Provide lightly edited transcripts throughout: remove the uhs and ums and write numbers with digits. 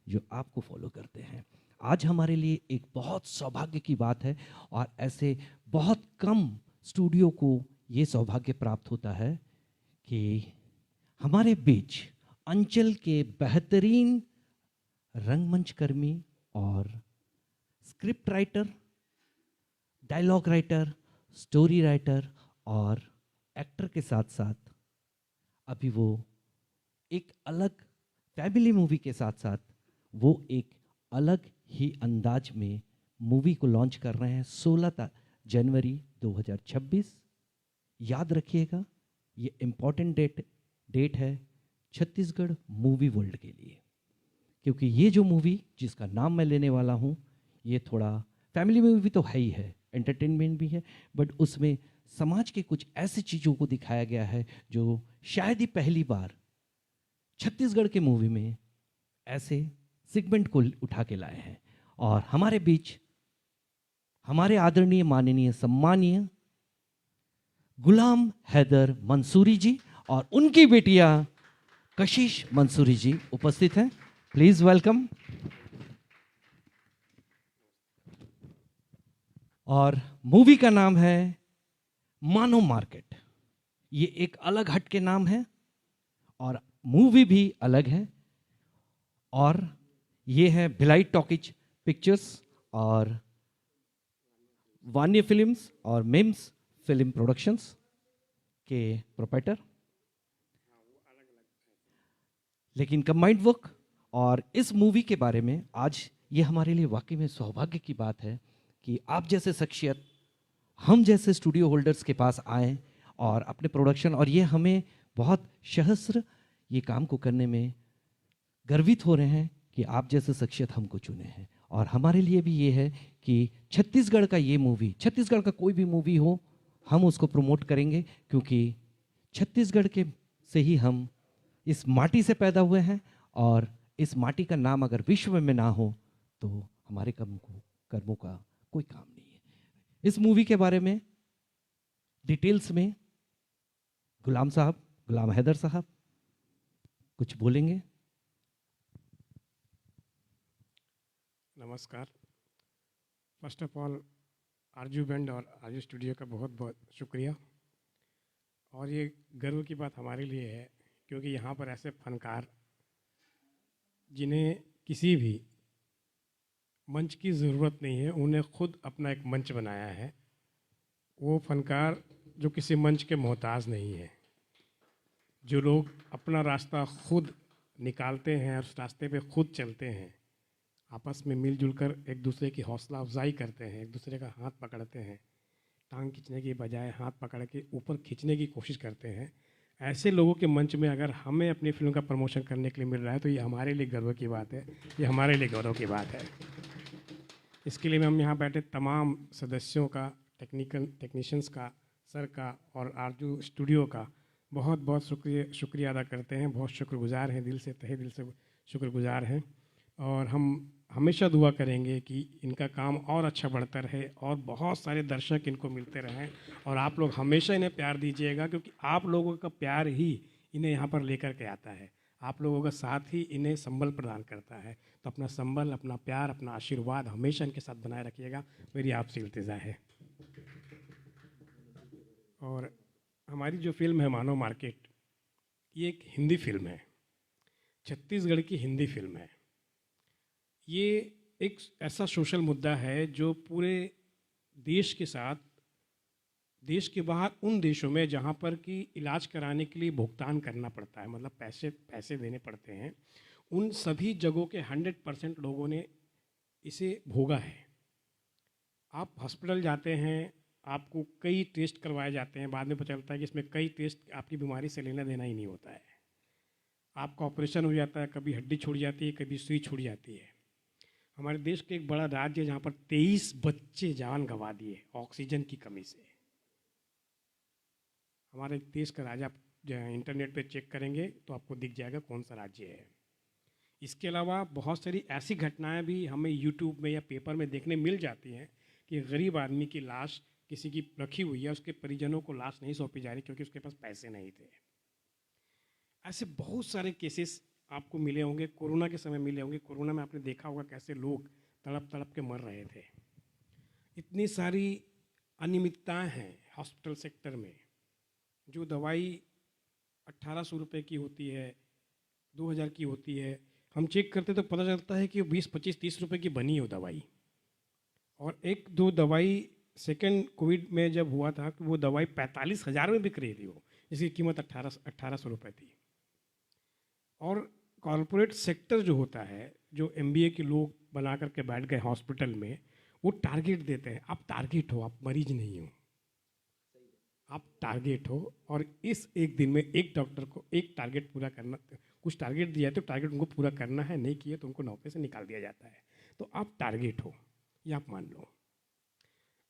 जो आपको फॉलो करते हैं। आज हमारे लिए एक बहुत सौभाग्य की बात है और ऐसे बहुत कम स्टूडियो को ये सौभाग्य प्राप्त होता है कि हमारे बीच अंचल के बेहतरीन रंगमंच कर्मी और script writer, dialogue writer, story writer और एक्टर के साथ साथ अभी वो एक अलग फैमिली मूवी के साथ साथ वो एक अलग ही अंदाज में मूवी को लॉन्च कर रहे हैं 16 जनवरी 2026। याद रखिएगा, ये इम्पॉर्टेंट डेट है छत्तीसगढ़ मूवी वर्ल्ड के लिए, क्योंकि ये जो मूवी जिसका नाम मैं लेने वाला हूँ ये थोड़ा फैमिली मूवी तो है ही है, एंटरटेनमेंट भी है, बट उसमें समाज के कुछ ऐसी चीज़ों को दिखाया गया है जो शायद ही पहली बार छत्तीसगढ़ के मूवी में ऐसे सेगमेंट को उठा के लाए हैं। और हमारे बीच हमारे आदरणीय, माननीय, सम्मानीय गुलाम हैदर मंसूरी जी और उनकी बेटिया कशिश मंसूरी जी उपस्थित हैं। Please welcome. और मूवी का नाम है मानो मार्केट। ये एक अलग हट के नाम है और मूवी भी अलग है, और ये है भिलाई टॉकीज पिक्चर्स और वान्य फिल्म्स और मिम्स फिल्म प्रोडक्शंस के प्रोप्राइटर, लेकिन कंबाइंड वर्क। और इस मूवी के बारे में आज ये हमारे लिए वाकई में सौभाग्य की बात है कि आप जैसे शख्सियत हम जैसे स्टूडियो होल्डर्स के पास आए और अपने प्रोडक्शन, और ये हमें बहुत सहस्र ये काम को करने में गर्वित हो रहे हैं कि आप जैसे शख्सियत हमको चुने हैं। और हमारे लिए भी ये है कि छत्तीसगढ़ का ये मूवी, छत्तीसगढ़ का कोई भी मूवी हो, हम उसको प्रमोट करेंगे, क्योंकि छत्तीसगढ़ के से ही हम इस माटी से पैदा हुए हैं, और इस माटी का नाम अगर विश्व में ना हो तो हमारे कर्मों का कोई काम नहीं है। इस मूवी के बारे में डिटेल्स में गुलाम साहब, गुलाम हैदर साहब कुछ बोलेंगे। नमस्कार। First of all Aarzoo band और आरजू स्टूडियो का बहुत बहुत शुक्रिया। और ये गर्व की बात हमारे लिए है क्योंकि यहाँ पर ऐसे फनकार जिन्हें किसी भी मंच की ज़रूरत नहीं है, उन्हें खुद अपना एक मंच बनाया है। वो फनकार जो किसी मंच के मोहताज नहीं है, जो लोग अपना रास्ता खुद निकालते हैं और उस रास्ते पे खुद चलते हैं, आपस में मिलजुल कर एक दूसरे की हौसला अफजाई करते हैं, एक दूसरे का हाथ पकड़ते हैं, टांग खींचने की बजाय हाथ पकड़ के ऊपर खींचने की कोशिश करते हैं। ऐसे लोगों के मंच में अगर हमें अपनी फिल्म का प्रमोशन करने के लिए मिल रहा है तो ये हमारे लिए गर्व की बात है, ये हमारे लिए गौरव की बात है। इसके लिए हम यहाँ बैठे तमाम सदस्यों का, टेक्नीशियंस का, सर का और आरजू स्टूडियो का बहुत बहुत शुक्रिया अदा करते हैं। बहुत शुक्रगुजार हैं, दिल से, तहे दिल से शुक्रगुजार हैं। और हम हमेशा दुआ करेंगे कि इनका काम और अच्छा बढ़ता रहे और बहुत सारे दर्शक इनको मिलते रहें, और आप लोग हमेशा इन्हें प्यार दीजिएगा, क्योंकि आप लोगों का प्यार ही इन्हें यहाँ पर लेकर के आता है। आप लोगों का साथ ही इन्हें संबल प्रदान करता है। तो अपना संबल, अपना प्यार, अपना आशीर्वाद हमेशा इनके साथ बनाए रखिएगा, मेरी आपसे इल्तिजा है। और हमारी जो फिल्म है मानो मार्केट, ये एक हिंदी फिल्म है, छत्तीसगढ़ की हिंदी फिल्म है। ये एक ऐसा सोशल मुद्दा है जो पूरे देश के साथ, देश के बाहर उन देशों में जहाँ पर कि इलाज कराने के लिए भुगतान करना पड़ता है, मतलब पैसे देने पड़ते हैं, उन सभी जगहों के 100% लोगों ने इसे भोगा है। आप हॉस्पिटल जाते हैं, आपको कई टेस्ट करवाए जाते हैं, बाद में पता चलता है कि इसमें कई टेस्ट आपकी बीमारी से लेना देना ही नहीं होता है। आपका ऑपरेशन हो जाता है, कभी हड्डी छूट जाती है, कभी सुई छूट जाती है। हमारे देश के एक बड़ा राज्य जहाँ पर 23 बच्चे जान गंवा दिए ऑक्सीजन की कमी से। हमारे देश का राज्य आप इंटरनेट पे चेक करेंगे तो आपको दिख जाएगा कौन सा राज्य है। इसके अलावा बहुत सारी ऐसी घटनाएं भी हमें यूट्यूब में या पेपर में देखने मिल जाती हैं कि गरीब आदमी की लाश किसी की रखी हुई है, उसके परिजनों को लाश नहीं सौंपी जा रही क्योंकि उसके पास पैसे नहीं थे। ऐसे बहुत सारे केसेस आपको मिले होंगे, कोरोना के समय मिले होंगे। कोरोना में आपने देखा होगा कैसे लोग तड़प तड़प के मर रहे थे। इतनी सारी अनियमितताएं हैं हॉस्पिटल सेक्टर में। जो दवाई 1800 रुपये की होती है, 2000 की होती है, हम चेक करते तो पता चलता है कि 20, 25, 30 रुपये की बनी हो दवाई। और एक दो दवाई सेकेंड कोविड में जब हुआ था कि वो दवाई 45,000 में बिक रही थी, वो जिसकी कीमत 1800 रुपये थी। और कॉरपोरेट सेक्टर जो होता है, जो MBA के लोग बना करके बैठ गए हॉस्पिटल में, वो टारगेट देते हैं। आप टारगेट हो, आप मरीज नहीं हो, आप टारगेट हो। और इस एक दिन में एक डॉक्टर को एक टारगेट पूरा करना, कुछ टारगेट दिया है तो टारगेट उनको पूरा करना है, नहीं किए तो उनको नौकरी से निकाल दिया जाता है। तो आप टारगेट हो, ये आप मान लो।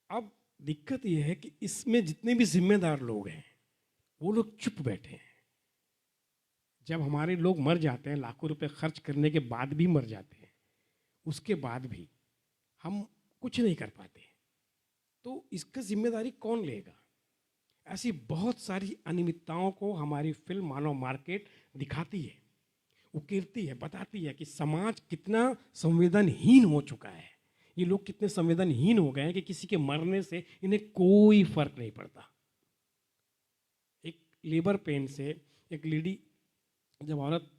अब दिक्कत ये है कि इसमें जितने भी जिम्मेदार लोग हैं वो लोग चुप बैठे हैं। जब हमारे लोग मर जाते हैं, लाखों रुपए खर्च करने के बाद भी मर जाते हैं, उसके बाद भी हम कुछ नहीं कर पाते, तो इसका जिम्मेदारी कौन लेगा? ऐसी बहुत सारी अनियमितताओं को हमारी फिल्म मानव मार्केट दिखाती है, उकेरती है, बताती है कि समाज कितना संवेदनहीन हो चुका है। ये लोग कितने संवेदनहीन हो गए हैं कि किसी के मरने से इन्हें कोई फर्क नहीं पड़ता। एक लेबर पेन से एक लेडी, जब औरत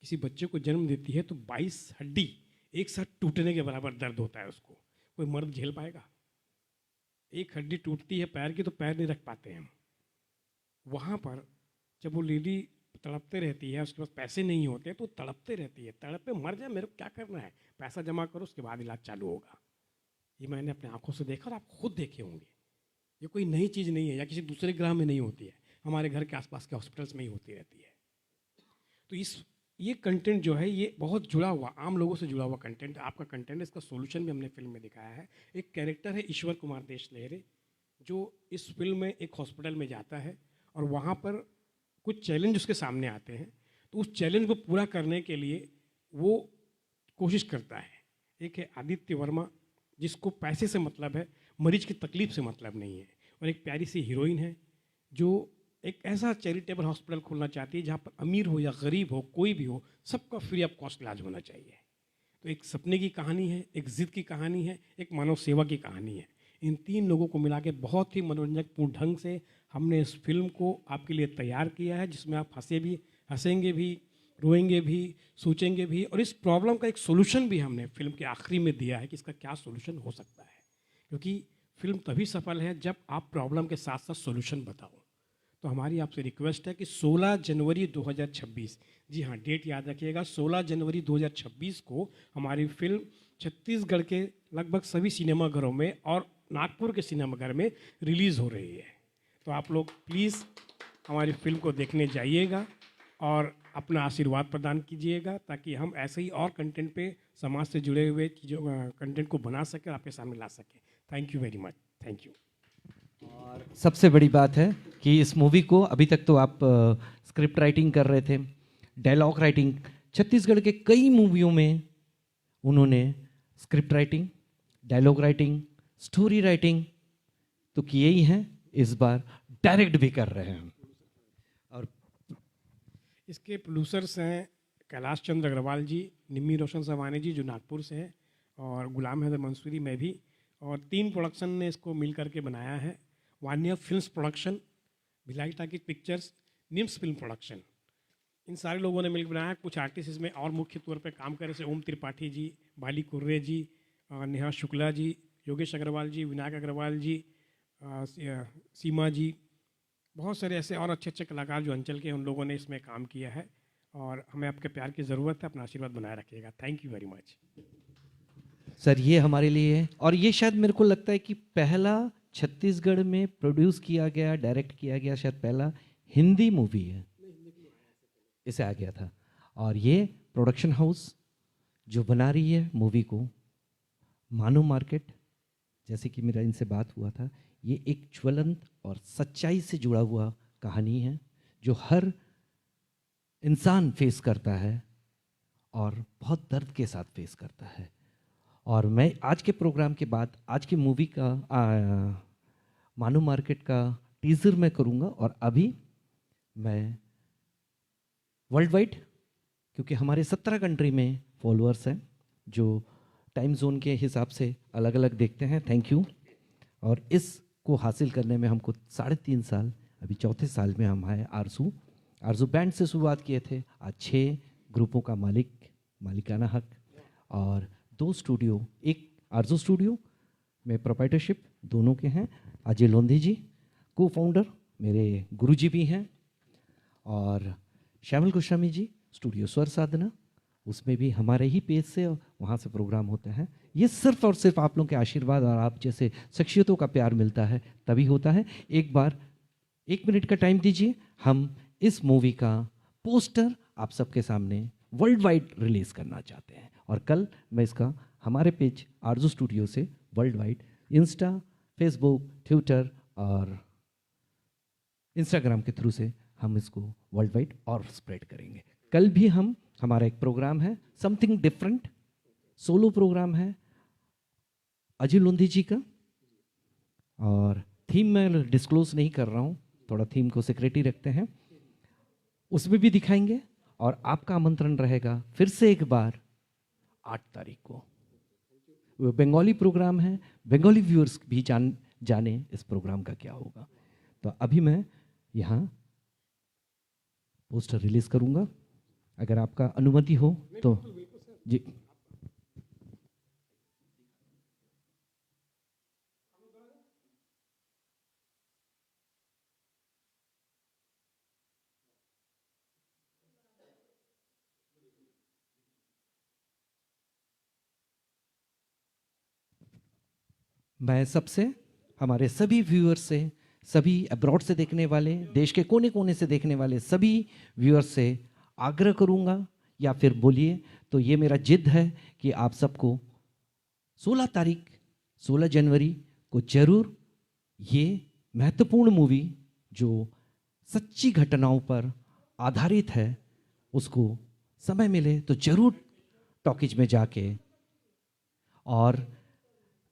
किसी बच्चे को जन्म देती है तो 22 हड्डी एक साथ टूटने के बराबर दर्द होता है उसको। कोई मर्द झेल पाएगा? एक हड्डी टूटती है पैर की तो पैर नहीं रख पाते हम। वहाँ पर जब वो लेडी तड़पते रहती है, उसके पास पैसे नहीं होते तो तड़पते रहती है, तड़पे मर जाए, मेरे को क्या करना है, पैसा जमा करो, उसके बाद इलाज चालू होगा। ये मैंने अपने आंखों से देखा और आप खुद देखे होंगे। ये कोई नई चीज़ नहीं है या किसी दूसरे ग्रह में नहीं होती है, हमारे घर के आसपास के हॉस्पिटल्स में ही होती रहती है। तो ये कंटेंट जो है ये बहुत जुड़ा हुआ, आम लोगों से जुड़ा हुआ कंटेंट, आपका कंटेंट। इसका सोल्यूशन भी हमने फिल्म में दिखाया है। एक कैरेक्टर है ईश्वर कुमार देशलहरे, जो इस फिल्म में एक हॉस्पिटल में जाता है और वहाँ पर कुछ चैलेंज उसके सामने आते हैं, तो उस चैलेंज को पूरा करने के लिए वो कोशिश करता है। एक है आदित्य वर्मा, जिसको पैसे से मतलब है, मरीज की तकलीफ से मतलब नहीं है। और एक प्यारी सी हीरोइन है जो एक ऐसा चैरिटेबल हॉस्पिटल खोलना चाहती है जहाँ पर अमीर हो या गरीब हो, कोई भी हो, सबका फ्री ऑफ कॉस्ट इलाज होना चाहिए। तो एक सपने की कहानी है, एक जिद की कहानी है, एक मानव सेवा की कहानी है। इन तीन लोगों को मिला के बहुत ही मनोरंजकपूर्ण ढंग से हमने इस फिल्म को आपके लिए तैयार किया है, जिसमें आप हंसेंगे भी, रोएंगे भी, सोचेंगे भी। और इस प्रॉब्लम का एक सोल्यूशन भी हमने फिल्म के आखिरी में दिया है कि इसका क्या सोल्यूशन हो सकता है। क्योंकि फिल्म तभी सफल है जब आप प्रॉब्लम के साथ साथ सोल्यूशन बताओ। तो हमारी आपसे रिक्वेस्ट है कि 16 जनवरी 2026, जी हाँ डेट याद रखिएगा, 16 जनवरी 2026 को हमारी फिल्म छत्तीसगढ़ के लगभग सभी सिनेमाघरों में और नागपुर के सिनेमाघर में रिलीज़ हो रही है। तो आप लोग प्लीज़ हमारी फिल्म को देखने जाइएगा और अपना आशीर्वाद प्रदान कीजिएगा, ताकि हम ऐसे ही और कंटेंट पे समाज से जुड़े हुए चीज़ों कंटेंट को बना सकें और आपके सामने ला सकें। Thank you very much. Thank you. और सबसे बड़ी बात है कि इस मूवी को अभी तक तो आप स्क्रिप्ट राइटिंग कर रहे थे, डायलॉग राइटिंग, छत्तीसगढ़ के कई मूवियों में उन्होंने script writing, dialogue writing, story writing तो किए ही हैं, इस बार डायरेक्ट भी कर रहे हैं। और इसके प्रोड्यूसर्स हैं कैलाश चंद्र अग्रवाल जी, निम्मी रोशन सवानी जी जो नागपुर से हैं, और गुलाम हैदर मंसूरी, मैं भी। और 3 प्रोडक्शन ने इसको मिल करके बनाया है, वानिया फिल्म्स प्रोडक्शन, भिलाई टाकी पिक्चर्स, निम्स फिल्म प्रोडक्शन। इन सारे लोगों ने मिलकर बनाया। कुछ आर्टिस्ट इसमें और मुख्य तौर पे काम कर रहे, जैसे ओम त्रिपाठी जी, बाली कुर्रे जी, नेहा शुक्ला जी, योगेश अग्रवाल जी, विनायक अग्रवाल जी, सीमा जी, बहुत सारे ऐसे और अच्छे अच्छे कलाकार जो अंचल के, उन लोगों ने इसमें काम किया है। और हमें आपके प्यार की ज़रूरत है, अपना आशीर्वाद बनाए रखिएगा। Thank you very much. Sir ये हमारे लिए है, और ये शायद मेरे को लगता है कि पहला छत्तीसगढ़ में प्रोड्यूस किया गया, डायरेक्ट किया गया शायद पहला हिंदी मूवी है, इसे आ गया था। और ये प्रोडक्शन हाउस जो बना रही है मूवी को, मानव मार्केट, जैसे कि मेरा इनसे बात हुआ था, ये एक ज्वलंत और सच्चाई से जुड़ा हुआ कहानी है जो हर इंसान फेस करता है और बहुत दर्द के साथ फेस करता है। और मैं आज के प्रोग्राम के बाद आज की मूवी का मानव मार्केट का टीजर मैं करूँगा, और अभी मैं वर्ल्ड वाइड, क्योंकि हमारे 17 कंट्री में फॉलोअर्स हैं जो टाइम जोन के हिसाब से अलग अलग देखते हैं। Thank you. और इसको हासिल करने में हमको 3.5 साल, अभी चौथे साल में हम आए। आरजू बैंड से शुरुआत किए थे, आज 6 ग्रुपों का मालिकाना हक और 2 स्टूडियो, एक आरजू स्टूडियो में प्रोप्राइटरशिप दोनों के हैं। अजय लोंधी जी को फाउंडर, मेरे गुरुजी भी हैं, और श्यामल गोस्वामी जी स्टूडियो स्वर साधना, उसमें भी हमारे ही पेज से वहाँ से प्रोग्राम होते हैं। ये सिर्फ और सिर्फ आप लोगों के आशीर्वाद और आप जैसे शख्सियतों का प्यार मिलता है तभी होता है। एक बार 1 मिनट का टाइम दीजिए, हम इस मूवी का पोस्टर आप सबके सामने वर्ल्ड वाइड रिलीज़ करना चाहते हैं, और कल मैं इसका हमारे पेज आरजू स्टूडियो से world wide Insta, Facebook, Twitter और इंस्टाग्राम के थ्रू से हम इसको वर्ल्ड वाइड और स्प्रेड करेंगे। कल भी हमारा एक प्रोग्राम है, समथिंग डिफरेंट, सोलो प्रोग्राम है अजय लोंधी जी का, और थीम मैं डिस्क्लोज नहीं कर रहा हूँ, थोड़ा थीम को सीक्रेट ही रखते हैं। उसमें भी दिखाएंगे, और आपका आमंत्रण रहेगा फिर से एक बार 8 तारीख को। वो बंगाली प्रोग्राम है, बंगाली व्यूअर्स भी जाने इस प्रोग्राम का क्या होगा। तो अभी मैं यहाँ पोस्टर रिलीज करूँगा, अगर आपका अनुमति हो तो। जी, मैं सबसे, हमारे सभी व्यूअर्स से, सभी अब्रॉड से देखने वाले, देश के कोने कोने से देखने वाले सभी व्यूअर्स से आग्रह करूंगा, या फिर बोलिए तो ये मेरा जिद है कि आप सबको 16 जनवरी को जरूर ये महत्वपूर्ण मूवी जो सच्ची घटनाओं पर आधारित है, उसको समय मिले तो जरूर टॉकीज में जाके, और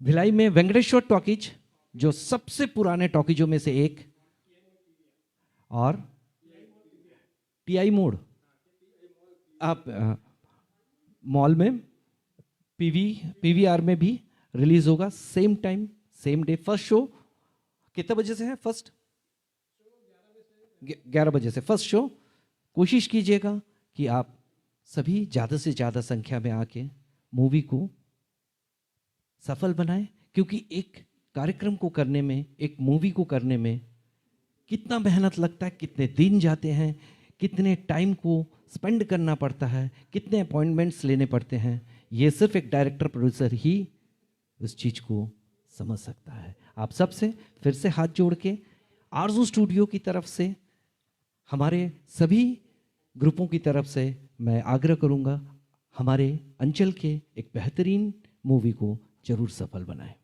भिलाई में वेंकटेश्वर टॉकीज जो सबसे पुराने टॉकीजों में से एक, और टीआई मोड़, आप मॉल में पीवीआर में भी रिलीज होगा, same time same day. First show कितने बजे से है? फर्स्ट 11 बजे से फर्स्ट शो। कोशिश कीजिएगा कि आप सभी ज़्यादा से ज़्यादा संख्या में आके मूवी को सफल बनाएं, क्योंकि एक कार्यक्रम को करने में, एक मूवी को करने में कितना मेहनत लगता है, कितने दिन जाते हैं, कितने टाइम को स्पेंड करना पड़ता है, कितने अपॉइंटमेंट्स लेने पड़ते हैं, ये सिर्फ एक डायरेक्टर प्रोड्यूसर ही उस चीज़ को समझ सकता है। आप सबसे फिर से हाथ जोड़ के आरजू स्टूडियो की तरफ से, हमारे सभी ग्रुपों की तरफ से मैं आग्रह करूंगा, हमारे अंचल के एक बेहतरीन मूवी को जरूर सफल बनाएं।